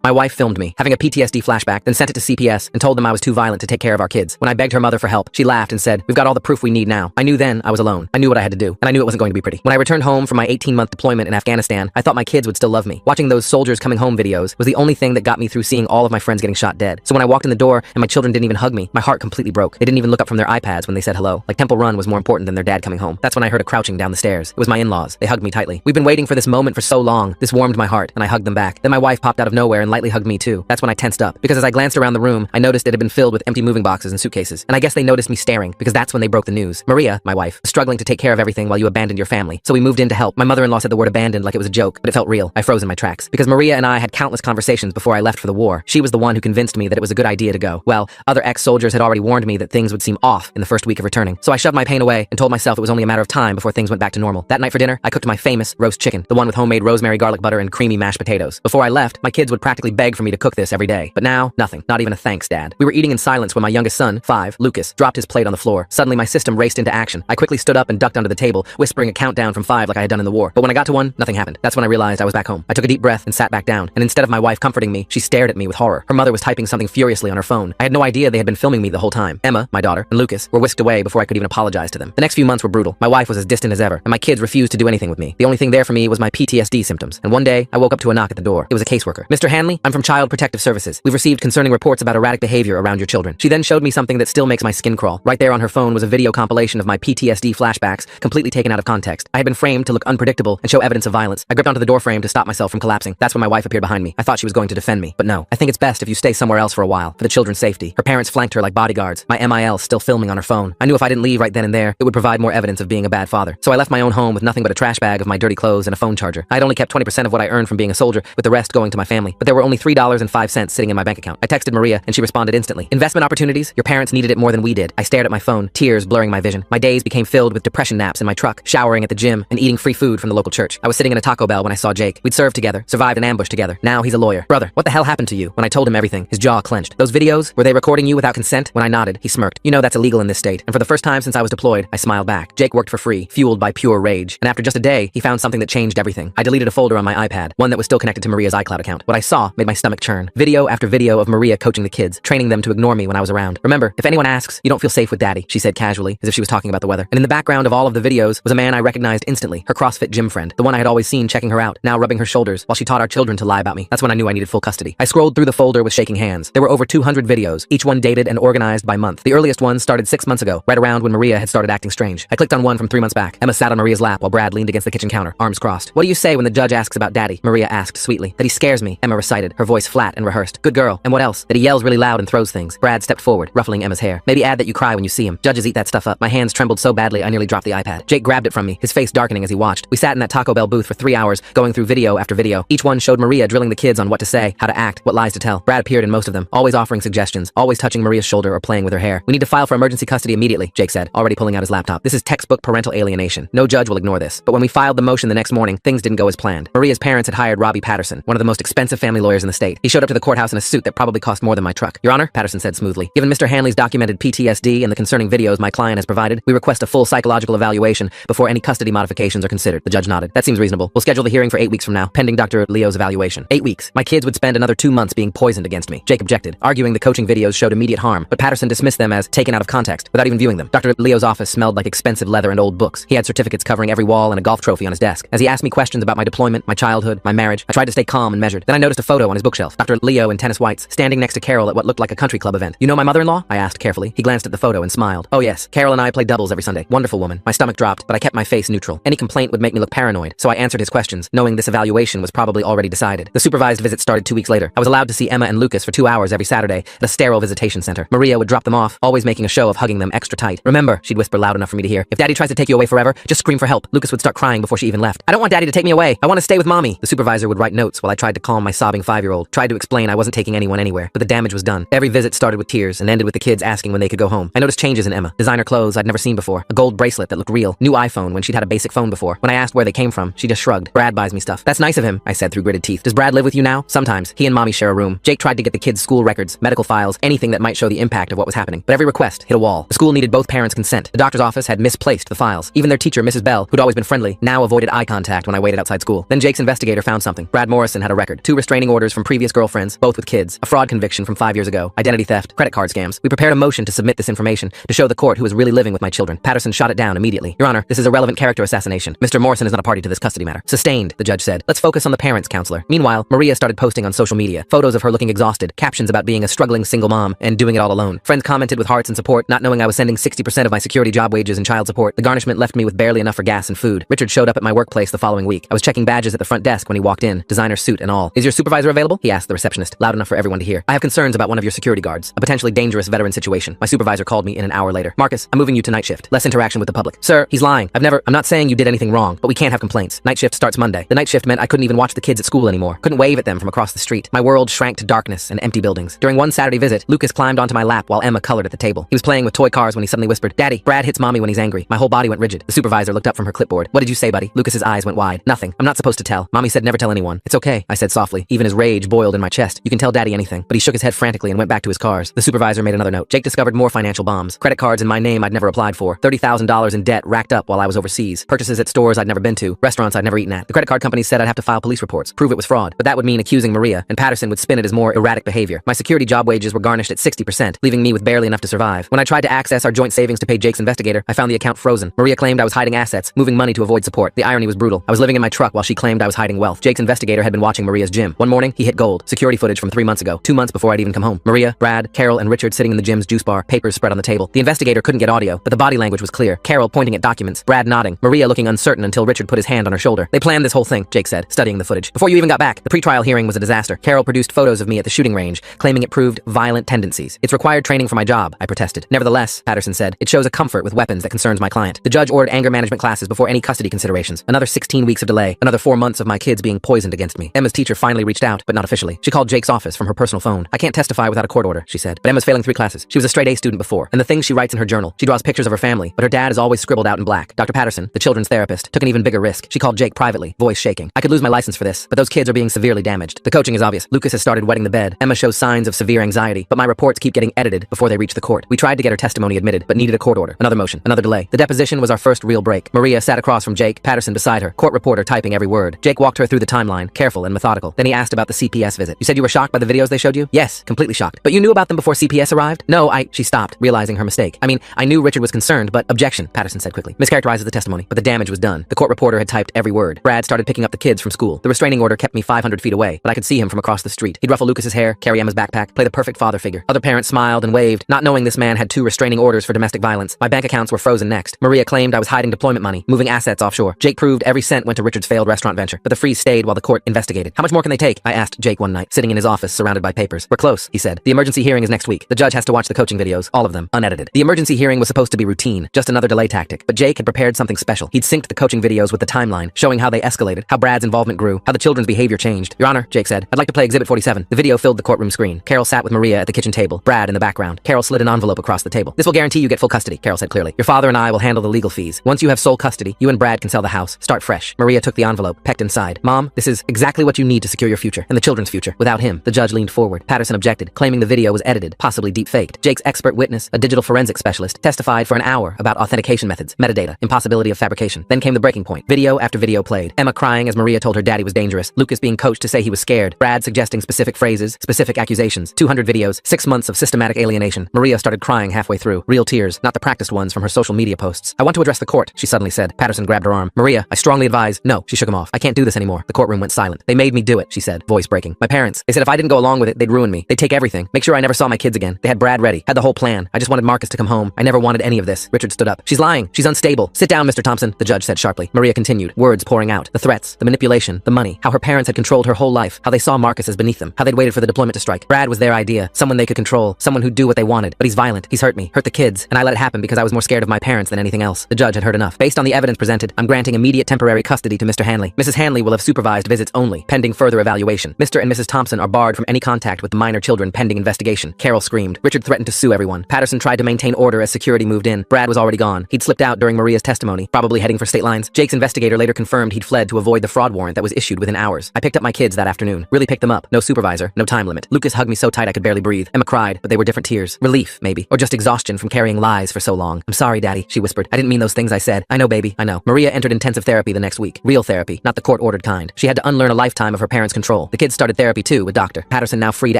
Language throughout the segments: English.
My wife filmed me, having a PTSD flashback, then sent it to CPS and told them I was too violent to take care of our kids. When I begged her mother for help, she laughed and said, "We've got all the proof we need now." I knew then I was alone. I knew what I had to do, and I knew it wasn't going to be pretty. When I returned home from my 18-month deployment in Afghanistan, I thought my kids would still love me. Watching those soldiers coming home videos was the only thing that got me through seeing all of my friends getting shot dead. So when I walked in the door and my children didn't even hug me, my heart completely broke. They didn't even look up from their iPads when they said hello. Like Temple Run was more important than their dad coming home. That's when I heard a crouching down the stairs. It was my in-laws. They hugged me tightly. We've been waiting for this moment for so long. This warmed my heart, and I hugged them back. Then my wife popped out of nowhere and lightly hugged me too. That's when I tensed up, because as I glanced around the room, I noticed it had been filled with empty moving boxes and suitcases. And I guess they noticed me staring, because that's when they broke the news. Maria, my wife, was struggling to take care of everything while you abandoned your family. So we moved in to help. My mother-in-law said the word abandoned like it was a joke, but it felt real. I froze in my tracks. Because Maria and I had countless conversations before I left for the war. She was the one who convinced me that it was a good idea to go. Well, other ex-soldiers had already warned me that things would seem off in the first week of returning. So I shoved my pain away and told myself it was only a matter of time before things went back to normal. That night for dinner, I cooked my famous roast chicken, the one with homemade rosemary garlic butter and creamy mashed potatoes. Before I left, my kids would practically beg for me to cook this every day. But now, nothing. Not even a thanks, Dad. We were eating in silence when my youngest son, 5, Lucas, dropped his plate on the floor. Suddenly, my system raced into action. I quickly stood up and ducked under the table, whispering a countdown from 5 like I had done in the war. But when I got to 1, nothing happened. That's when I realized I was back home. I took a deep breath and sat back down, and instead of my wife comforting me, she stared at me with horror. Her mother was typing something furiously on her phone. I had no idea they had been filming me the whole time. Emma, my daughter, and Lucas were whisked away before I could even apologize to them. The next few months were brutal. My wife was as distant as ever, and my kids refused to do anything with me. The only thing there for me was my PTSD symptoms. And one day, I woke up to a knock at the door. It was a caseworker. "Mr. Hanley, I'm from Child Protective Services. We've received concerning reports about erratic behavior around your children." She then showed me something that still makes my skin crawl. Right there on her phone was a video compilation of my PTSD flashbacks, completely taken out of context. I had been framed to look unpredictable and show evidence of violence. I gripped onto the door frame to stop myself from collapsing. That's when my wife appeared behind me. I thought she was going to defend me, but no. "I think it's best if you stay somewhere else for a while, for the children's safety." Her parents flanked her like bodyguards, my MIL still filming on her phone. I knew if I didn't leave right then and there, it would provide more evidence of being a bad father. So I left my own home with nothing but a trash bag of my dirty clothes and a phone charger. I had only kept 20% of what I earned from being a soldier, with the rest going to my family. But there were only $3.05 sitting in my bank account. I texted Maria, and she responded instantly. "Investment opportunities? Your parents needed it more than we did." I stared at my phone, tears blurring my vision. My days became filled with depression naps in my truck, showering at the gym, and eating free food from the local church. I was sitting in a Taco Bell when I saw Jake. We'd served together, survived an ambush together. Now he's a lawyer. "Brother, what the hell happened to you?" When I told him everything, his jaw clenched. "Those videos, were they recording you without consent?" When I nodded, he smirked. "You know that's illegal in this state." And for the first time since I was deployed, I smiled back. Jake worked for free, fueled by pure rage. And after just a day, he found something that changed everything. I deleted a folder on my iPad, one that was still connected to Maria's iCloud account. What I saw made my stomach churn. Video after video of Maria coaching the kids, training them to ignore me when I was around. "Remember, if anyone asks, you don't feel safe with Daddy," she said casually, as if she was talking about the weather. And in the background of all of the videos was a man I recognized instantly, her CrossFit gym friend, the one I had always seen checking her out, now rubbing her shoulders while she taught our children to lie about me. That's when I knew I needed full custody. I scrolled through the folder with shaking hands. There were over 200 videos, each one dated and organized by month. The earliest one started 6 months ago, right around when Maria had started acting strange. I clicked on one from 3 months back. Emma sat on Maria's lap while Brad leaned against the kitchen counter, arms crossed. "What do you say when the judge asks about Daddy?" Maria asked sweetly. "That he scares me," Emma recited, her voice flat and rehearsed. "Good girl. And what else?" "That he yells really loud and throws things." Brad stepped forward, ruffling Emma's hair. "Maybe add that you cry when you see him. Judges eat that stuff up." My hands trembled so badly I nearly dropped the iPad. Jake grabbed it from me, his face darkening as he watched. We sat in that Taco Bell booth for 3 hours, going through video after video. Each one showed Maria drilling the kids on what to say, how to act, what lies to tell. Brad appeared in most of them, always offering suggestions, always touching Maria's shoulder or playing with her hair. "We need to file for emergency custody immediately," Jake said, already pulling out his laptop. "This is textbook parental alienation. No judge will ignore this." But when we filed the motion the next morning, things didn't go as planned. Maria's parents had hired Robbie Patterson, one of the most expensive family lawyers in the state. He showed up to the courthouse in a suit that probably cost more than my truck. "Your Honor," Patterson said smoothly, "given Mr. Hanley's documented PTSD and the concerning videos my client has provided, we request a full psychological evaluation before any custody modifications are considered." The judge nodded. "That seems reasonable. We'll schedule the hearing for 8 weeks from now, pending Dr. Leo's evaluation." 8 weeks. My kids would spend another 2 months being poisoned against me. Jake objected, arguing the coaching videos showed immediate harm, but Patterson dismissed them as taken out of context, without even viewing them. Dr. Leo's office smelled like expensive leather and old books. He had certificates covering every wall and a golf trophy on his desk. As he asked me questions about my deployment, my childhood, my marriage, I tried to stay calm and measured. Then I noticed a photo on his bookshelf. Dr. Leo in tennis whites, standing next to Carol at what looked like a country club event. "You know my mother-in-law?" I asked carefully. He glanced at the photo and smiled. "Oh yes, Carol and I play doubles every Sunday. Wonderful woman." My stomach dropped, but I kept my face neutral. Any complaint would make me look paranoid, so I answered his questions, knowing this evaluation was probably already decided. The supervised visit started 2 weeks later. I was allowed to see Emma and Lucas for 2 hours every Saturday at a sterile visitation center. Maria would drop them off, always making a show of hugging them extra tight. "Remember," she'd whisper loud enough for me to hear, "if Daddy tries to take you away forever, just scream for help." Lucas would start crying before she even left. "I don't want Daddy to take me away. I want to stay with Mommy." The supervisor would write notes while I tried to calm my sobbing 5-year-old, tried to explain I wasn't taking anyone anywhere, but the damage was done. Every visit started with tears and ended with the kids asking when they could go home. I noticed changes in Emma. Designer clothes I'd never seen before, a gold bracelet that looked real, new iPhone when she'd had a basic phone before. When I asked where they came from, she just shrugged. "Brad buys me stuff." "That's nice of him," I said through gritted teeth. "Does Brad live with you now?" "Sometimes. He and Mommy share a room." Jake tried to get the kids' school records, medical files, anything that might show the impact of what was happening, but every request hit a wall. The school needed both parents' consent. The doctor's office had misplaced the files. Even their teacher, Mrs. Bell, who'd always been friendly, now avoided eye contact when I waited outside school. Then Jake's investigator found something. Brad Morrison had a record, 2 restraining restraining orders from previous girlfriends, both with kids, a fraud conviction from 5 years ago, identity theft, credit card scams. We prepared a motion to submit this information to show the court who is really living with my children. Patterson shot it down immediately. Your Honor, this is irrelevant character assassination. Mr. Morrison is not a party to this custody matter. Sustained, the judge said. Let's focus on the parents, counselor. Meanwhile, Maria started posting on social media photos of her looking exhausted, captions about being a struggling single mom and doing it all alone. Friends commented with hearts and support, not knowing I was sending 60% of my security job wages and child support. The garnishment left me with barely enough for gas and food. Richard showed up at my workplace the following week. I was checking badges at the front desk when he walked in, designer suit and all. Is your supervisor available? He asked the receptionist, loud enough for everyone to hear. I have concerns about one of your security guards, a potentially dangerous veteran situation. My supervisor called me in an hour later. Marcus, I'm moving you to night shift. Less interaction with the public. Sir, he's lying. I'm not saying you did anything wrong, but we can't have complaints. Night shift starts Monday. The night shift meant I couldn't even watch the kids at school anymore. Couldn't wave at them from across the street. My world shrank to darkness and empty buildings. During one Saturday visit, Lucas climbed onto my lap while Emma colored at the table. He was playing with toy cars when he suddenly whispered, Daddy, Brad hits mommy when he's angry. My whole body went rigid. The supervisor looked up from her clipboard. What did you say, buddy? Lucas's eyes went wide. Nothing. I'm not supposed to tell. Mommy said never tell anyone. It's okay, I said softly. Even as rage boiled in my chest. You can tell Daddy anything. But he shook his head frantically and went back to his cars. The supervisor made another note. Jake discovered more financial bombs. Credit cards in my name I'd never applied for. $30,000 in debt racked up while I was overseas. Purchases at stores I'd never been to. Restaurants I'd never eaten at. The credit card companies said I'd have to file police reports. Prove it was fraud. But that would mean accusing Maria, and Patterson would spin it as more erratic behavior. My security job wages were garnished at 60%, leaving me with barely enough to survive. When I tried to access our joint savings to pay Jake's investigator, I found the account frozen. Maria claimed I was hiding assets, moving money to avoid support. The irony was brutal. I was living in my truck while she claimed I was hiding wealth. Jake's investigator had been watching Maria's gym. One morning, he hit gold. Security footage from 3 months ago. 2 months before I'd even come home. Maria, Brad, Carol, and Richard sitting in the gym's juice bar, papers spread on the table. The investigator couldn't get audio, but the body language was clear. Carol pointing at documents, Brad nodding, Maria looking uncertain until Richard put his hand on her shoulder. They planned this whole thing, Jake said, studying the footage. Before you even got back, the pretrial hearing was a disaster. Carol produced photos of me at the shooting range, claiming it proved violent tendencies. It's required training for my job, I protested. Nevertheless, Patterson said, it shows a comfort with weapons that concerns my client. The judge ordered anger management classes before any custody considerations. Another 16 weeks of delay, another 4 months of my kids being poisoned against me. Emma's teacher finally reached out, but not officially. She called Jake's office from her personal phone. I can't testify without a court order, she said. But Emma's failing 3 classes. She was a straight A student before, and the things she writes in her journal. She draws pictures of her family, but her dad is always scribbled out in black. Dr. Patterson, the children's therapist, took an even bigger risk. She called Jake privately, voice shaking. I could lose my license for this, but those kids are being severely damaged. The coaching is obvious. Lucas has started wetting the bed. Emma shows signs of severe anxiety, but my reports keep getting edited before they reach the court. We tried to get her testimony admitted, but needed a court order. Another motion, another delay. The deposition was our first real break. Maria sat across from Jake, Patterson beside her, court reporter typing every word. Jake walked her through the timeline, careful and methodical. Then he asked about the CPS visit. You said you were shocked by the videos they showed you? Yes, completely shocked. But you knew about them before CPS arrived? No, She stopped, realizing her mistake. I knew Richard was concerned, but objection, Patterson said quickly. Mischaracterizes the testimony, but the damage was done. The court reporter had typed every word. Brad started picking up the kids from school. The restraining order kept me 500 feet away, but I could see him from across the street. He'd ruffle Lucas's hair, carry Emma's backpack, play the perfect father figure. Other parents smiled and waved, not knowing this man had 2 restraining orders for domestic violence. My bank accounts were frozen next. Maria claimed I was hiding deployment money, moving assets offshore. Jake proved every cent went to Richard's failed restaurant venture, but the freeze stayed while the court investigated. How much more can they take? I asked Jake one night, sitting in his office surrounded by papers. We're close, he said. The emergency hearing is next week. The judge has to watch the coaching videos, all of them, unedited. The emergency hearing was supposed to be routine, just another delay tactic, but Jake had prepared something special. He'd synced the coaching videos with the timeline, showing how they escalated, how Brad's involvement grew, how the children's behavior changed. Your Honor, Jake said, I'd like to play Exhibit 47. The video filled the courtroom screen. Carol sat with Maria at the kitchen table, Brad in the background. Carol slid an envelope across the table. This will guarantee you get full custody, Carol said clearly. Your father and I will handle the legal fees. Once you have sole custody, you and Brad can sell the house. Start fresh. Maria took the envelope, pecked inside. Mom, this is exactly what you need to secure your future, and the children's future. Without him, the judge leaned forward. Patterson objected, claiming the video was edited, possibly deep-faked. Jake's expert witness, a digital forensic specialist, testified for an hour about authentication methods, metadata, impossibility of fabrication. Then came the breaking point. Video after video played. Emma crying as Maria told her daddy was dangerous. Lucas being coached to say he was scared. Brad suggesting specific phrases, specific accusations. 200 videos, 6 months of systematic alienation. Maria started crying halfway through. Real tears, not the practiced ones from her social media posts. I want to address the court, she suddenly said. Patterson grabbed her arm. Maria, I strongly advise. No, she shook him off. I can't do this anymore. The courtroom went silent. They made me do it, she said, voice breaking. My parents, they said if I didn't go along with it, they'd ruin me. They'd take everything. Make sure I never saw my kids again. They had Brad ready, had the whole plan. I just wanted Marcus to come home. I never wanted any of this. Richard stood up. She's lying. She's unstable. Sit down, Mr. Thompson, the judge said sharply. Maria continued, words pouring out. The threats, the manipulation, the money, how her parents had controlled her whole life, how they saw Marcus as beneath them, how they'd waited for the deployment to strike. Brad was their idea, someone they could control, someone who'd do what they wanted. But he's violent. He's hurt me, hurt the kids, and I let it happen because I was more scared of my parents than anything else. The judge had heard enough. Based on the evidence presented, I'm granting immediate temporary custody to Mr. Hanley. Mrs. Hanley will have supervised visits only, pending further evaluation. Mr. and Mrs. Thompson are barred from any contact with the minor children pending investigation. Carol screamed. Richard threatened to sue everyone. Patterson tried to maintain order as security moved in. Brad was already gone. He'd slipped out during Maria's testimony, probably heading for state lines. Jake's investigator later confirmed he'd fled to avoid the fraud warrant that was issued within hours. I picked up my kids that afternoon. Really picked them up. No supervisor, no time limit. Lucas hugged me so tight I could barely breathe. Emma cried, but they were different tears. Relief, maybe. Or just exhaustion from carrying lies for so long. I'm sorry, Daddy, she whispered. I didn't mean those things I said. I know, baby, I know. Maria entered intensive therapy the next week. Real therapy, not the court-ordered kind. She had to unlearn a lifetime of her parents' control. control. The kids started therapy too, with Dr. Patterson now free to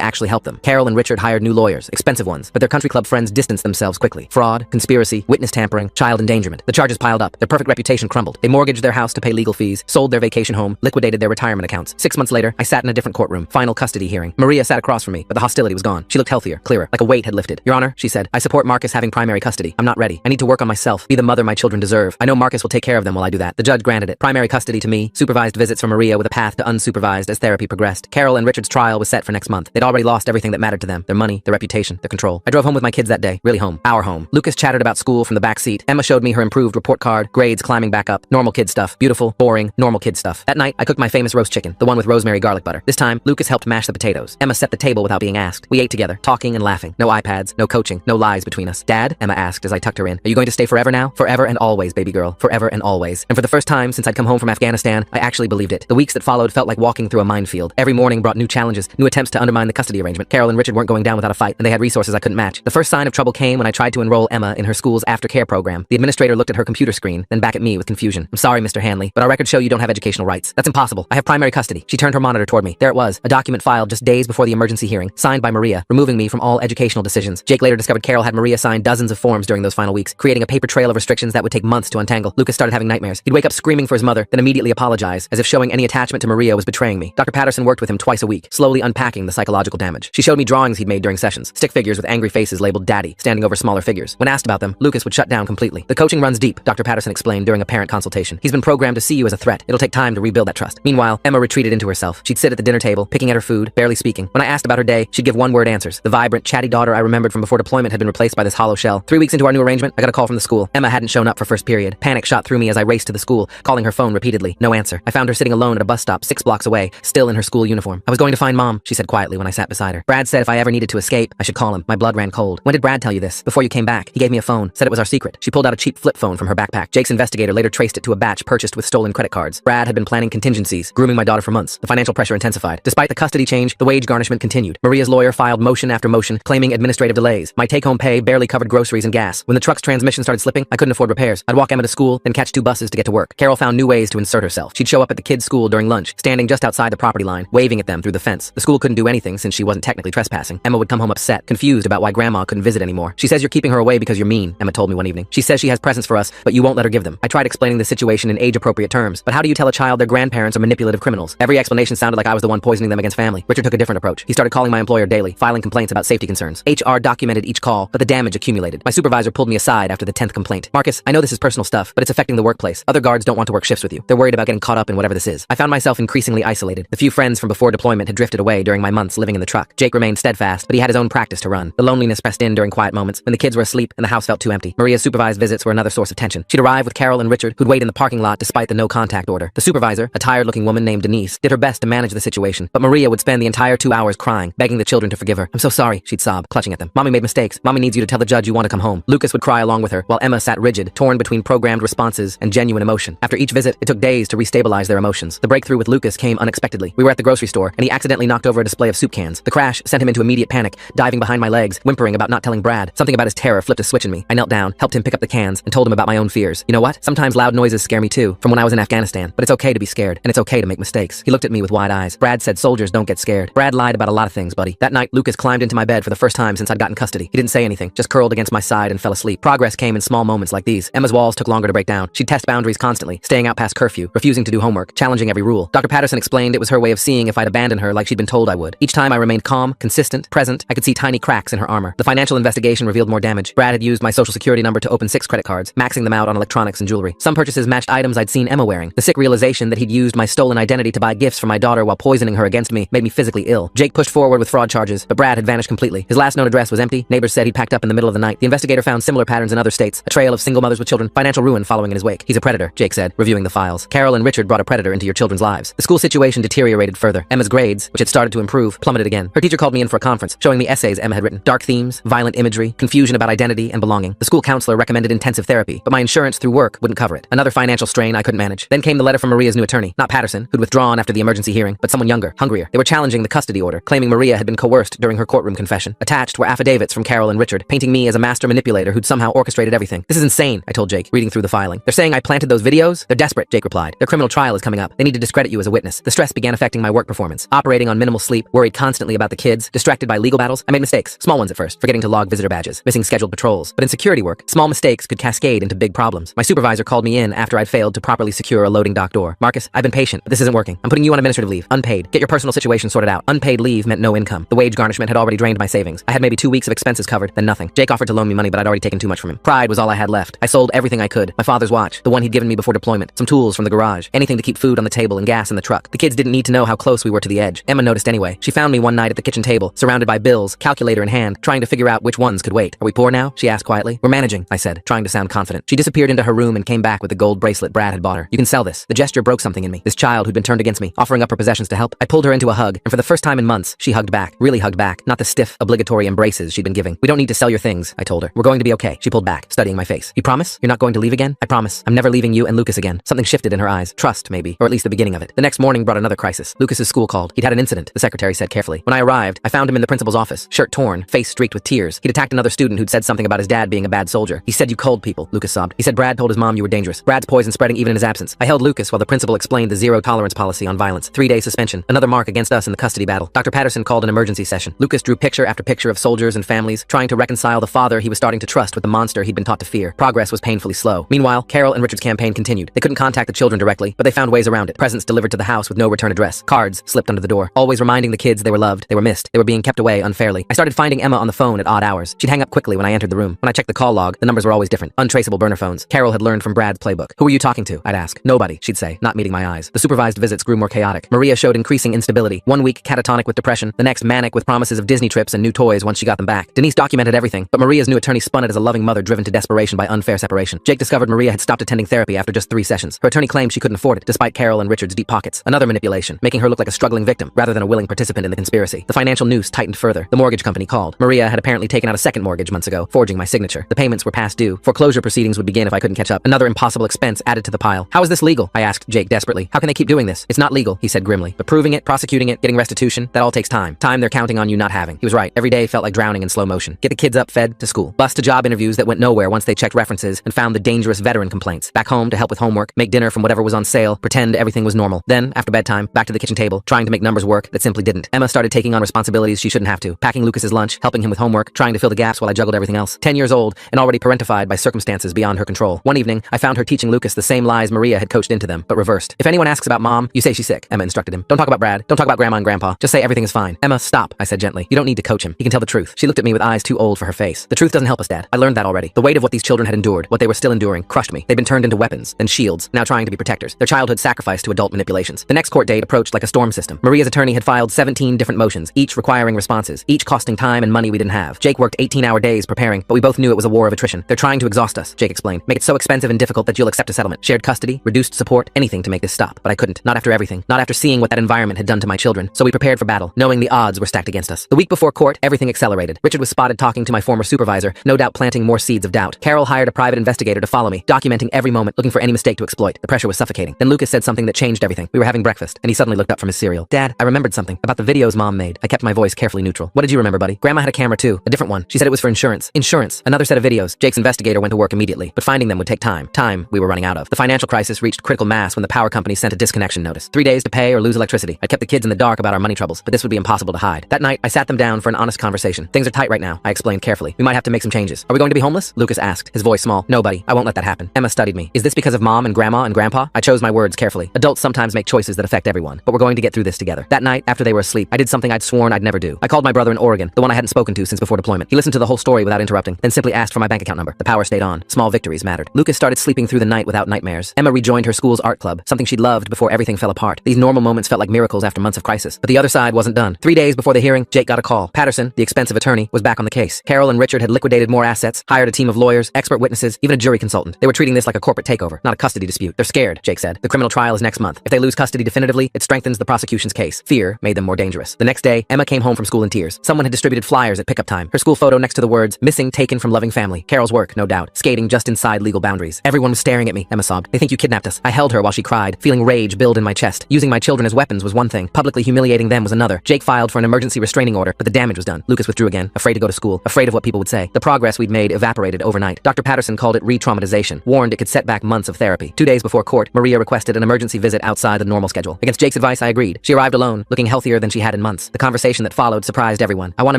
actually help them. Carol and Richard hired new lawyers, expensive ones, but their country club friends distanced themselves quickly. Fraud, conspiracy, witness tampering, child endangerment. The charges piled up. Their perfect reputation crumbled. They mortgaged their house to pay legal fees, sold their vacation home, liquidated their retirement accounts. 6 months later, I sat in a different courtroom. Final custody hearing. Maria sat across from me, but the hostility was gone. She looked healthier, clearer, like a weight had lifted. Your Honor, she said, I support Marcus having primary custody. I'm not ready. I need to work on myself, be the mother my children deserve. I know Marcus will take care of them while I do that. The judge granted it. Primary custody to me, supervised visits for Maria with a path to unsupervised as therapy progressed. Carol and Richard's trial was set for next month. They'd already lost everything that mattered to them. Their money, their reputation, their control. I drove home with my kids that day. Really home. Our home. Lucas chattered about school from the back seat. Emma showed me her improved report card, grades climbing back up. Normal kid stuff. Beautiful, boring, normal kid stuff. That night, I cooked my famous roast chicken, the one with rosemary garlic butter. This time, Lucas helped mash the potatoes. Emma set the table without being asked. We ate together, talking and laughing. No iPads, no coaching, no lies between us. Dad, Emma asked as I tucked her in, are you going to stay forever now? Forever and always, baby girl. Forever and always. And for the first time since I'd come home from Afghanistan, I actually believed it. The weeks that followed felt like walking through a minefield. Every morning brought new challenges, new attempts to undermine the custody arrangement. Carol and Richard weren't going down without a fight, and they had resources I couldn't match. The first sign of trouble came when I tried to enroll Emma in her school's aftercare program. The administrator looked at her computer screen, then back at me with confusion. I'm sorry, Mr. Hanley, but our records show you don't have educational rights. That's impossible. I have primary custody. She turned her monitor toward me. There it was, a document filed just days before the emergency hearing, signed by Maria, removing me from all educational decisions. Jake later discovered Carol had Maria sign dozens of forms during those final weeks, creating a paper trail of restrictions that would take months to untangle. Lucas started having nightmares. He'd wake up screaming for his mother, then immediately apologize, as if showing any attachment to Maria was betraying me. Dr. Patterson worked with him twice a week, slowly unpacking the psychological damage. She showed me drawings he'd made during sessions, stick figures with angry faces labeled daddy, standing over smaller figures. When asked about them, Lucas would shut down completely. The coaching runs deep, Dr. Patterson explained during a parent consultation. He's been programmed to see you as a threat. It'll take time to rebuild that trust. Meanwhile, Emma retreated into herself. She'd sit at the dinner table, picking at her food, barely speaking. When I asked about her day, she'd give one-word answers. The vibrant, chatty daughter I remembered from before deployment had been replaced by this hollow shell. 3 weeks into our new arrangement, I got a call from the school. Emma hadn't shown up for first period. Panic shot through me as I raced to the school, calling her phone repeatedly. No answer. I found her sitting alone at a bus stop 6 blocks away, still in her school uniform. I was going to find Mom, she said quietly when I sat beside her. Brad said if I ever needed to escape, I should call him. My blood ran cold. When did Brad tell you this? Before you came back. He gave me a phone, said it was our secret. She pulled out a cheap flip phone from her backpack. Jake's investigator later traced it to a batch purchased with stolen credit cards. Brad had been planning contingencies, grooming my daughter for months. The financial pressure intensified. Despite the custody change, the wage garnishment continued. Maria's lawyer filed motion after motion, claiming administrative delays. My take-home pay barely covered groceries and gas. When the truck's transmission started slipping, I couldn't afford repairs. I'd walk Emma to school, then catch 2 buses to get to work. Carol found new ways to insert herself. She'd show up at the kids' school during lunch, standing just outside the property line, waving at them through the fence. The school couldn't do anything since she wasn't technically trespassing. Emma would come home upset, confused about why Grandma couldn't visit anymore. She says you're keeping her away because you're mean, Emma told me one evening. She says she has presents for us, but you won't let her give them. I tried explaining the situation in age-appropriate terms, but how do you tell a child their grandparents are manipulative criminals? Every explanation sounded like I was the one poisoning them against family. Richard took a different approach. He started calling my employer daily, filing complaints about safety concerns. HR documented each call, but the damage accumulated. My supervisor pulled me aside after the 10th complaint. Marcus, I know this is personal stuff, but it's affecting the workplace. Other guards don't want to work shifts with you. They're worried about getting caught up in whatever this is. I found myself increasingly isolated. The few friends from before deployment had drifted away during my months living in the truck. Jake remained steadfast, but he had his own practice to run. The loneliness pressed in during quiet moments, when the kids were asleep and the house felt too empty. Maria's supervised visits were another source of tension. She'd arrive with Carol and Richard, who'd wait in the parking lot despite the no-contact order. The supervisor, a tired-looking woman named Denise, did her best to manage the situation, but Maria would spend the entire 2 hours crying, begging the children to forgive her. I'm so sorry, she'd sob, clutching at them. Mommy made mistakes. Mommy needs you to tell the judge you want to come home. Lucas would cry along with her, while Emma sat rigid, torn between programmed responses and genuine emotion. After each visit, it took days to restabilize their emotions. The breakthrough with Lucas came unexpectedly. We were at the grocery store, and he accidentally knocked over a display of soup cans. The crash sent him into immediate panic, diving behind my legs, whimpering about not telling Brad. Something about his terror flipped a switch in me. I knelt down, helped him pick up the cans, and told him about my own fears. You know what? Sometimes loud noises scare me too, from when I was in Afghanistan. But it's okay to be scared, and it's okay to make mistakes. He looked at me with wide eyes. Brad said soldiers don't get scared. Brad lied about a lot of things, buddy. That night, Lucas climbed into my bed for the first time since I'd gotten custody. He didn't say anything, just curled against my side and fell asleep. Progress came in small moments like these. Emma's walls took longer to break down. She'd test boundaries constantly, staying out past curfew, refusing to do homework, challenging every rule. Dr. Patterson explained it was her way of seeing if I'd abandon her like she'd been told I would. Each time I remained calm, consistent, present, I could see tiny cracks in her armor. The financial investigation revealed more damage. Brad had used my social security number to open 6 credit cards, maxing them out on electronics and jewelry. Some purchases matched items I'd seen Emma wearing. The sick realization that he'd used my stolen identity to buy gifts for my daughter while poisoning her against me made me physically ill. Jake pushed forward with fraud charges, but Brad had vanished completely. His last known address was empty. Neighbors said he'd packed up in the middle of the night. The investigator found similar patterns in other states, a trail of single mothers with children, financial ruin following in his wake. He's a predator, Jake said, reviewing the files. Carol and Richard brought a predator into your children's lives. The school situation deteriorated further. Emma's grades, which had started to improve, plummeted again. Her teacher called me in for a conference, showing me essays Emma had written. Dark themes, violent imagery, confusion about identity and belonging. The school counselor recommended intensive therapy, but my insurance through work wouldn't cover it. Another financial strain I couldn't manage. Then came the letter from Maria's new attorney, not Patterson, who'd withdrawn after the emergency hearing, but someone younger, hungrier. They were challenging the custody order, claiming Maria had been coerced during her courtroom confession. Attached were affidavits from Carol and Richard, painting me as a master manipulator who'd somehow orchestrated everything. This is insane, I told Jake, reading through the filing. They're saying I planted those videos? They're desperate, Jake replied. Their criminal trial is coming up. They need to discredit you as a witness. The stress began affecting affecting my work performance. Operating on minimal sleep, worried constantly about the kids, distracted by legal battles. I made mistakes, small ones at first, forgetting to log visitor badges, missing scheduled patrols. But in security work, small mistakes could cascade into big problems. My supervisor called me in after I'd failed to properly secure a loading dock door. Marcus, I've been patient, but this isn't working. I'm putting you on administrative leave, unpaid. Get your personal situation sorted out. Unpaid leave meant no income. The wage garnishment had already drained my savings. I had maybe 2 weeks of expenses covered, then nothing. Jake offered to loan me money, but I'd already taken too much from him. Pride was all I had left. I sold everything I could. My father's watch, the one he'd given me before deployment, some tools from the garage, anything to keep food on the table and gas in the truck. The kids didn't need to know how close we were to the edge. Emma noticed anyway. She found me one night at the kitchen table, surrounded by bills, calculator in hand, trying to figure out which ones could wait. Are we poor now? She asked quietly. We're managing, I said, trying to sound confident. She disappeared into her room and came back with the gold bracelet Brad had bought her. You can sell this. The gesture broke something in me. This child who'd been turned against me, offering up her possessions to help. I pulled her into a hug, and for the first time in months, she hugged back. Really hugged back. Not the stiff, obligatory embraces she'd been giving. We don't need to sell your things, I told her. We're going to be okay. She pulled back, studying my face. You promise? You're not going to leave again? I promise. I'm never leaving you and Lucas again. Something shifted in her eyes. Trust, maybe. Or at least the beginning of it. The next morning brought another crisis. Lucas's school called. He'd had an incident, the secretary said carefully. When I arrived, I found him in the principal's office, shirt torn, face streaked with tears. He'd attacked another student who'd said something about his dad being a bad soldier. He said you cold people, Lucas sobbed. He said Brad told his mom you were dangerous. Brad's poison spreading even in his absence. I held Lucas while the principal explained the zero tolerance policy on violence. 3-day suspension. Another mark against us in the custody battle. Dr. Patterson called an emergency session. Lucas drew picture after picture of soldiers and families, trying to reconcile the father he was starting to trust with the monster he'd been taught to fear. Progress was painfully slow. Meanwhile, Carol and Richard's campaign continued. They couldn't contact the children directly, but they found ways around it. Presents delivered to the house with no return address. Cards slipped under the door, always reminding the kids they were loved, they were missed, they were being kept away unfairly. I started finding Emma on the phone at odd hours. She'd hang up quickly when I entered the room. When I checked the call log, the numbers were always different. Untraceable burner phones. Carol had learned from Brad's playbook. Who were you talking to? I'd ask. Nobody, she'd say, not meeting my eyes. The supervised visits grew more chaotic. Maria showed increasing instability. 1 week catatonic with depression, the next manic with promises of Disney trips and new toys once she got them back. Denise documented everything, but Maria's new attorney spun it as a loving mother driven to desperation by unfair separation. Jake discovered Maria had stopped attending therapy after just 3 sessions. Her attorney claimed she couldn't afford it, despite Carol and Richard's deep pockets. Another manipulation, making her look like a struggling victim rather than a willing participant in the conspiracy. The financial noose tightened further. The mortgage company called. Maria had apparently taken out a second mortgage months ago, forging my signature. The payments were past due. Foreclosure proceedings would begin if I couldn't catch up. Another impossible expense added to the pile. How is this legal? I asked Jake desperately. How can they keep doing this? It's not legal, he said grimly. But proving it, prosecuting it, getting restitution, that all takes time. Time they're counting on you not having. He was right. Every day felt like drowning in slow motion. Get the kids up, fed, to school. Bus to job interviews that went nowhere once they checked references and found the dangerous veteran complaints. Back home to help with homework, make dinner from whatever was on sale, pretend everything was normal. Then, after bedtime, back to the kitchen table, trying to make numbers work that simply didn't. Emma started taking on responsibilities she shouldn't have to. Packing Lucas's lunch, helping him with homework, trying to fill the gaps while I juggled everything else. 10 years old and already parentified by circumstances beyond her control. One evening, I found her teaching Lucas the same lies Maria had coached into them, but reversed. If anyone asks about Mom, you say she's sick, Emma instructed him. Don't talk about Brad. Don't talk about Grandma and Grandpa. Just say everything is fine. Emma, stop, I said gently. You don't need to coach him. He can tell the truth. She looked at me with eyes too old for her face. The truth doesn't help us, Dad. I learned that already. The weight of what these children had endured, what they were still enduring, crushed me. They'd been turned into weapons, then shields, now trying to be protectors. Their childhood sacrificed to adult manipulations. The next court date approached like a storm system. Maria's attorney had filed 17 different motions, each requiring responses, each costing time and money we didn't have. Jake worked 18-hour days preparing, but we both knew it was a war of attrition. They're trying to exhaust us, Jake explained. Make it so expensive and difficult that you'll accept a settlement. Shared custody, reduced support, anything to make this stop. But I couldn't. Not after everything. Not after seeing what that environment had done to my children. So we prepared for battle, knowing the odds were stacked against us. The week before court, everything accelerated. Richard was spotted talking to my former supervisor, no doubt planting more seeds of doubt. Carol hired a private investigator to follow me, documenting every moment, looking for any mistake to exploit. The pressure was suffocating. Then Lucas said something that changed everything. We were having breakfast, and he suddenly looked up from his cereal. Dad, I remembered something about the videos Mom made. I kept my voice carefully neutral. What did you remember, buddy? Grandma had a camera too, a different one. She said it was for insurance. Insurance. Another set of videos. Jake's investigator went to work immediately, but finding them would take time. Time we were running out of. The financial crisis reached critical mass when the power company sent a disconnection notice. 3 days to pay or lose electricity. I kept the kids in the dark about our money troubles, but this would be impossible to hide. That night, I sat them down for an honest conversation. Things are tight right now, I explained carefully. We might have to make some changes. Are we going to be homeless? Lucas asked, his voice small. No, buddy, I won't let that happen. Emma studied me. Is this because of Mom and Grandma and Grandpa? I chose my words carefully. Adults sometimes make choices that affect everyone, but we're going to get through this together. That night, after they were asleep, I did something I'd sworn I'd never do. I called my brother in Oregon, the one I hadn't spoken to since before deployment. He listened to the whole story without interrupting, then simply asked for my bank account number. The power stayed on. Small victories mattered. Lucas started sleeping through the night without nightmares. Emma rejoined her school's art club, something she'd loved before everything fell apart. These normal moments felt like miracles after months of crisis. But the other side wasn't done. 3 days before the hearing, Jake got a call. Patterson, the expensive attorney, was back on the case. Carol and Richard had liquidated more assets, hired a team of lawyers, expert witnesses, even a jury consultant. They were treating this like a corporate takeover, not a custody dispute. They're scared, Jake said. The criminal trial is next month. If they lose custody definitively, it strengthens the prosecution's case. Fear made them more dangerous. The next day, Emma came home from school in tears. Someone had distributed flyers at pickup time. Her school photo next to the words, "Missing, taken from loving family." Carol's work, no doubt. Skating just inside legal boundaries. Everyone was staring at me, Emma sobbed. They think you kidnapped us. I held her while she cried, feeling rage build in my chest. Using my children as weapons was one thing. Publicly humiliating them was another. Jake filed for an emergency restraining order, but the damage was done. Lucas withdrew again, afraid to go to school, afraid of what people would say. The progress we'd made evaporated overnight. Dr. Patterson called it re-traumatization, warned it could set back months of therapy. 2 days before court, Maria requested an emergency visit outside the normal schedule. Against Jake's advice, I agreed. She arrived alone, looking healthier than she had in months. The conversation that followed surprised everyone. I want to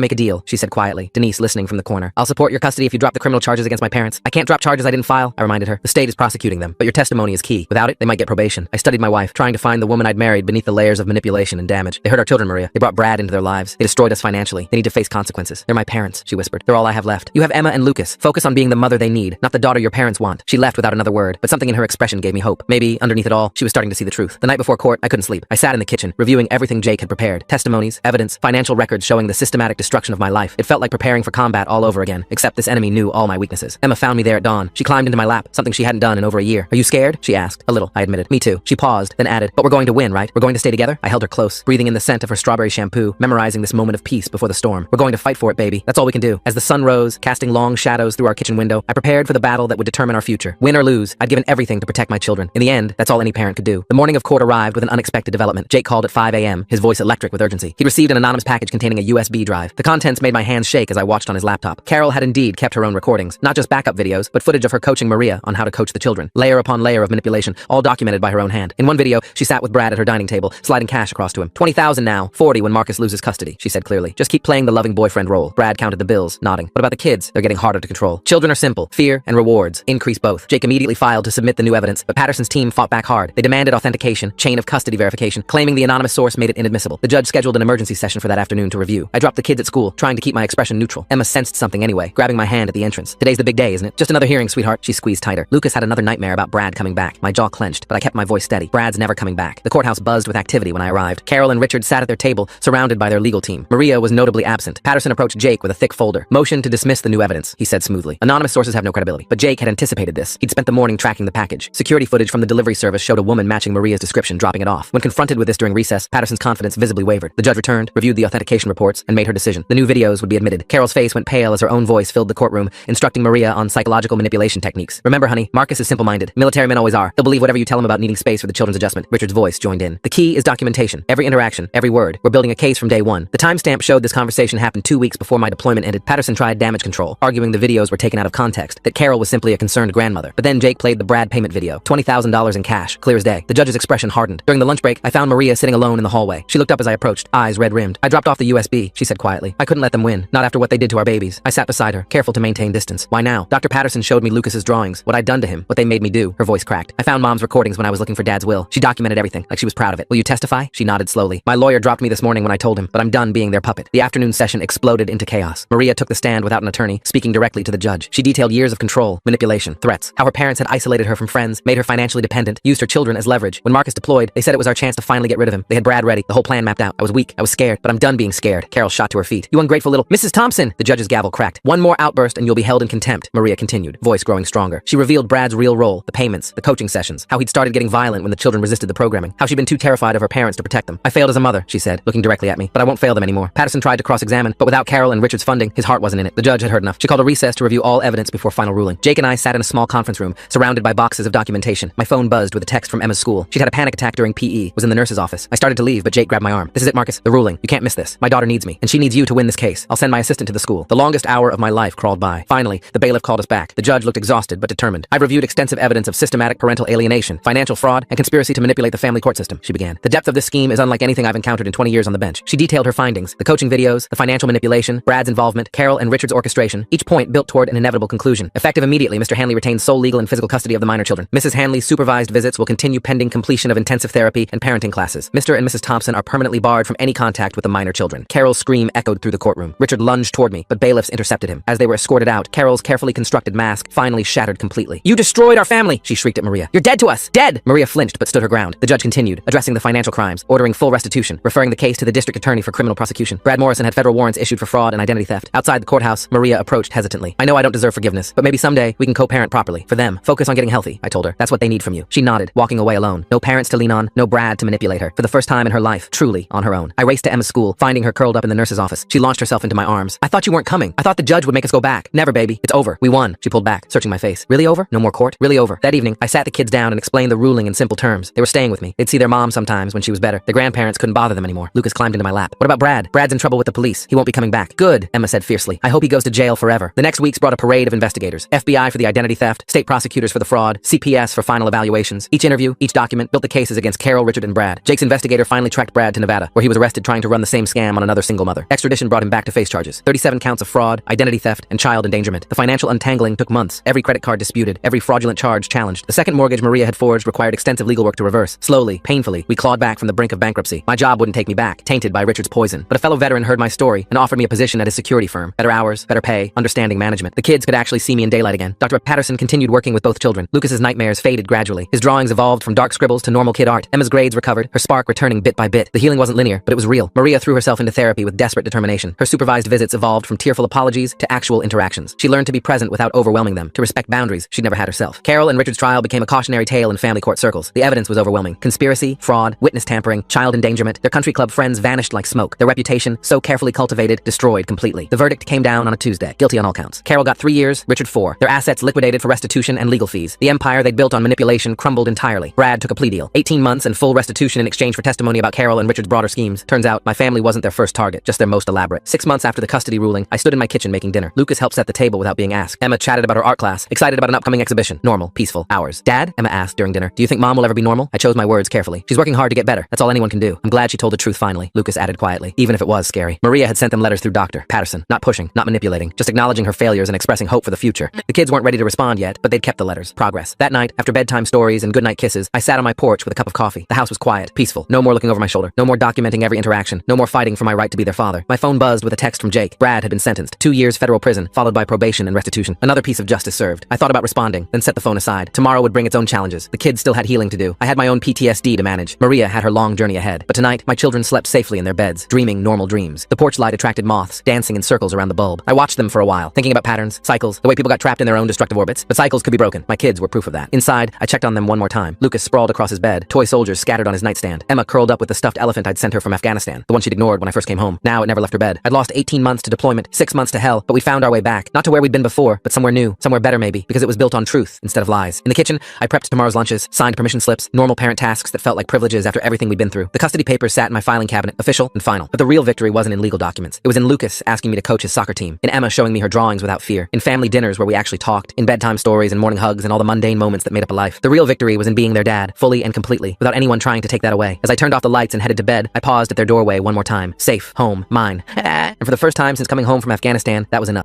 make a deal, she said quietly, Denise listening from the corner. I'll support your custody if you drop the criminal charges against my parents. I can't drop charges I didn't file, I reminded her. The state is prosecuting them, but your testimony is key. Without it, they might get probation. I studied my wife, trying to find the woman I'd married beneath the layers of manipulation and damage. They hurt our children, Maria. They brought Brad into their lives. They destroyed us financially. They need to face consequences. They're my parents, she whispered. They're all I have left. You have Emma and Lucas. Focus on being the mother they need, not the daughter your parents want. She left without another word, but something in her expression gave me hope. Maybe, underneath it all, she was starting to see the truth. The night before court, I couldn't sleep. I sat in the kitchen, reviewing everything Jake had prepared. Testimonies, evidence, financial records showing the systematic destruction of my life. It felt like preparing for combat all over again, except this enemy knew all my weaknesses. Emma found me there at dawn. She climbed into my lap, something she hadn't done in over a year. Are you scared? She asked. A little, I admitted. Me too. She paused, then added, but we're going to win, right? We're going to stay together? I held her close, breathing in the scent of her strawberry shampoo, memorizing this moment of peace before the storm. We're going to fight for it, baby. That's all we can do. As the sun rose, casting long shadows through our kitchen window, I prepared for the battle that would determine our future. Win or lose, I'd given everything to protect my children. In the end, that's all any parent could do. The morning of court arrived with an unexpected development. Jake called at 5 a.m., his voice electric with urgency. He'd received an anonymous package containing a USB drive. The contents made my hands shake as I watched on his laptop. Carol had indeed kept her own recordings, not just backup videos, but footage of her coaching Maria on how to coach the children. Layer upon layer of manipulation, all documented by her own hand. In one video, she sat with Brad at her dining table, sliding cash across to him. 20,000 now, 40 when Marcus loses custody, she said clearly. Just keep playing the loving boyfriend role. Brad counted the bills, nodding. What about the kids? They're getting harder to control. Children are simple. Fear and rewards. Increase both. Jake immediately filed to submit the new evidence, but Patterson's team fought back hard. They demanded authentication, chain of custody verification, claiming the anonymous source made it inadmissible. The judge scheduled an emergency session for that afternoon to review. I dropped the kids at school, trying to keep my expression neutral. Emma sensed something anyway, grabbing my hand at the entrance. Today's the big day, isn't it? Just another hearing, sweetheart. She squeezed tighter. Lucas had another nightmare about Brad coming back. My jaw clenched, but I kept my voice steady. Brad's never coming back. The courthouse buzzed with activity when I arrived. Carol and Richard sat at their table, surrounded by their legal team. Maria was notably absent. Patterson approached Jake with a thick folder. Motion to dismiss the new evidence, he said smoothly. Anonymous sources have no credibility. But Jake had anticipated this. He'd spent the morning tracking the package. Security footage from the delivery service showed a woman matching Maria's description, dropping it off. When confronted with this during recess, Patterson's confidence visibly wavered. The judge returned, reviewed the authentication reports, and made her decision. The new videos would be admitted. Carol's face went pale as her own voice filled the courtroom, instructing Maria on psychological manipulation techniques. Remember, honey, Marcus is simple-minded. Military men always are. He'll believe whatever you tell him about needing space for the children's adjustment. Richard's voice joined in. The key is documentation. Every interaction, every word. We're building a case from day one. The timestamp showed this conversation happened 2 weeks before my deployment ended. Patterson tried damage control, arguing the videos were taken out of context, that Carol was simply a concerned grandmother. But then Jake played the Brad payment video. $20,000 in cash, clear as day. The judge's expression hardened. During the lunch break, I found Maria sitting alone in the hallway. She looked up as I approached, eyes red-rimmed. I dropped off the USB, she said quietly. I couldn't let them win, not after what they did to our babies. I sat beside her, careful to maintain distance. Why now? Dr. Patterson showed me Lucas's drawings, what I'd done to him, what they made me do. Her voice cracked. I found Mom's recordings when I was looking for Dad's will. She documented everything, like she was proud of it. Will you testify? She nodded slowly. My lawyer dropped me this morning when I told him, but I'm done being their puppet. The afternoon session exploded into chaos. Maria took the stand without an attorney, speaking directly to the judge. She detailed years of control, manipulation, threats, how her parents had isolated her from friends, made her financially dependent, used her children as leverage. When Marcus deployed, they said it was our chance to finally get rid of him. They had Brad ready, the whole plan mapped out. I was weak, I was scared, but I'm done being scared. Carol shot to her feet. You ungrateful little Mrs. Thompson! The judge's gavel cracked. One more outburst and you'll be held in contempt, Maria continued, voice growing stronger. She revealed Brad's real role, the payments, the coaching sessions, how he'd started getting violent when the children resisted the programming, how she'd been too terrified of her parents to protect them. I failed as a mother, she said, looking directly at me, but I won't fail them anymore. Patterson tried to cross-examine, but without Carol and Richard's funding, his heart wasn't in it. The judge had heard enough. She called a recess to review all evidence before final ruling. Jake and I sat in a small conference room, surrounded by boxes of documentation. My phone buzzed with a text from Emma's school. She'd had a panic attack during PE, was in the nurse's office. I started to leave, but Jake grabbed my arm. This is it, Marcus. The ruling. You can't miss this. My daughter needs me, and she needs you to win this case. I'll send my assistant to the school. The longest hour of my life crawled by. Finally, the bailiff called us back. The judge looked exhausted, but determined. I've reviewed extensive evidence of systematic parental alienation, financial fraud, and conspiracy to manipulate the family court system, she began. The depth of this scheme is unlike anything I've encountered in 20 years on the bench. She detailed her findings, the coaching videos, the financial manipulation, Brad's involvement, Carol and Richard's orchestration, each point built toward an inevitable conclusion. Effective immediately, Mr. Hanley retains sole legal and physical custody of the minor children. Mrs. Hanley's supervised visits will continue pending completion of intensive therapy and parenting classes. Mr. and Mrs. Thompson are permanently barred from any contact with the minor children. Carol's scream echoed through the courtroom. Richard lunged toward me, but bailiffs intercepted him. As they were escorted out, Carol's carefully constructed mask finally shattered completely. You destroyed our family, she shrieked at Maria. You're dead to us! Dead! Maria flinched but stood her ground. The judge continued, addressing the financial crimes, ordering full restitution, referring the case to the district attorney for criminal prosecution. Brad Morrison had federal warrants issued for fraud and identity theft. Outside the courthouse, Maria approached hesitantly. I know I don't deserve forgiveness, but maybe someday we can co-parent properly. For them, focus on getting healthy, I told her. That's what they need from you. She nodded, walking away alone. No parents to lean on, no Brad to manipulate her. For the first time in her life, truly on her own. I raced to Emma's school, finding her curled up in the nurse's office. She launched herself into my arms. I thought you weren't coming. I thought the judge would make us go back. Never, baby. It's over. We won. She pulled back, searching my face. Really over? No more court? Really over. That evening, I sat the kids down and explained the ruling in simple terms. They were staying with me. They'd see their mom sometimes when she was better. The grandparents couldn't bother them anymore. Lucas climbed into my lap. What about Brad? Brad's in trouble with the police. He won't be coming back. Good, Emma said fiercely. I hope he goes to jail forever. The next weeks brought a parade of investigators. FBI for the identity theft, state prosecutors for the fraud, CPS for final evaluations. Each interview, each document built the cases against Carol, Richard, Richard and Brad. Jake's investigator finally tracked Brad to Nevada, where he was arrested trying to run the same scam on another single mother. Extradition brought him back to face charges. 37 counts of fraud, identity theft, and child endangerment. The financial untangling took months. Every credit card disputed, every fraudulent charge challenged. The second mortgage Maria had forged required extensive legal work to reverse. Slowly, painfully, we clawed back from the brink of bankruptcy. My job wouldn't take me back, tainted by Richard's poison. But a fellow veteran heard my story and offered me a position at his security firm. Better hours, better pay, understanding management. The kids could actually see me in daylight again. Dr. Patterson continued working with both children. Lucas's nightmares faded gradually. His drawings evolved from dark scribbles to normal kid art. Emma's grades recovered, her spark returning bit by bit. The healing wasn't linear, but it was real. Maria threw herself into therapy with desperate determination. Her supervised visits evolved from tearful apologies to actual interactions. She learned to be present without overwhelming them, to respect boundaries she'd never had herself. Carol and Richard's trial became a cautionary tale in family court circles. The evidence was overwhelming. Conspiracy, fraud, witness tampering, child endangerment. Their country club friends vanished like smoke. Their reputation, so carefully cultivated, destroyed completely. The verdict came down on a Tuesday. Guilty on all counts. Carol got 3 years, Richard 4. Their assets liquidated for restitution and legal fees. The empire they'd built on manipulation crumbled entirely. Brad took a plea deal. 18 months and full restitution in exchange for testimony about Carol and Richard's broader schemes. Turns out, my family wasn't their first target, just their most elaborate. 6 months after the custody ruling, I stood in my kitchen making dinner. Lucas helped set the table without being asked. Emma chatted about her art class, excited about an upcoming exhibition. Normal, peaceful, hours. Dad? Emma asked during dinner. Do you think Mom will ever be normal? I chose my words carefully. She's working hard to get better. That's all anyone can do. I'm glad she told the truth finally, Lucas added quietly, even if it was scary. Maria had sent them letters through Dr. Patterson. Not pushing, not manipulating, just acknowledging her failures and expressing hope for the future. The kids weren't ready to respond yet, but they'd kept the letters. Progress. That night, after bedtime stories and goodnight kisses, I sat on my porch with a cup of coffee. The house was quiet, peaceful. No more looking over my shoulder. No more documenting every interaction. No more fighting for my right to be their father. My phone buzzed with a text from Jake. Brad had been sentenced. 2 years federal prison, followed by probation and restitution. Another piece of justice served. I thought about responding, then set the phone aside. Tomorrow would bring its own challenges. The kids still had healing to do. I had my own PTSD to manage. Maria had her long journey ahead. But tonight, my children slept safely in their beds, dreaming normal dreams. The porch light attracted moths, dancing in circles around the bulb. I watched them for a while, thinking about patterns, cycles, the way people got trapped in their own destructive orbits. But cycles could be broken. My kids were proof of that. Inside, I checked on them one more time. Lucas sprawled across his bed, toy soldiers scattered on his nightstand. Emma curled up with the stuffed elephant I'd sent her from Afghanistan, the one she'd ignored when I first came home. Now it never left her bed. I'd lost 18 months to deployment, 6 months to hell, but we found our way back. Not to where we'd been before, but somewhere new, somewhere better maybe, because it was built on truth instead of lies. In the kitchen, I prepped tomorrow's lunches, signed permission slips, normal parent tasks that felt like privileges after everything we'd been through. The custody papers sat in my filing cabinet, official and final. But the real victory wasn't in legal documents. It was in Lucas asking me to coach his soccer team, in Emma showing me her drawings without fear, in family dinners where we actually talked, in bedtime stories and morning hugs and all the mundane moments that made up a life. The real victory was in being their dad, fully and completely, without anyone trying to take that away. As I turned off the lights and headed to bed, I paused at their doorway one more time. Safe, home, mine. And for the first time since coming home from Afghanistan, that was enough.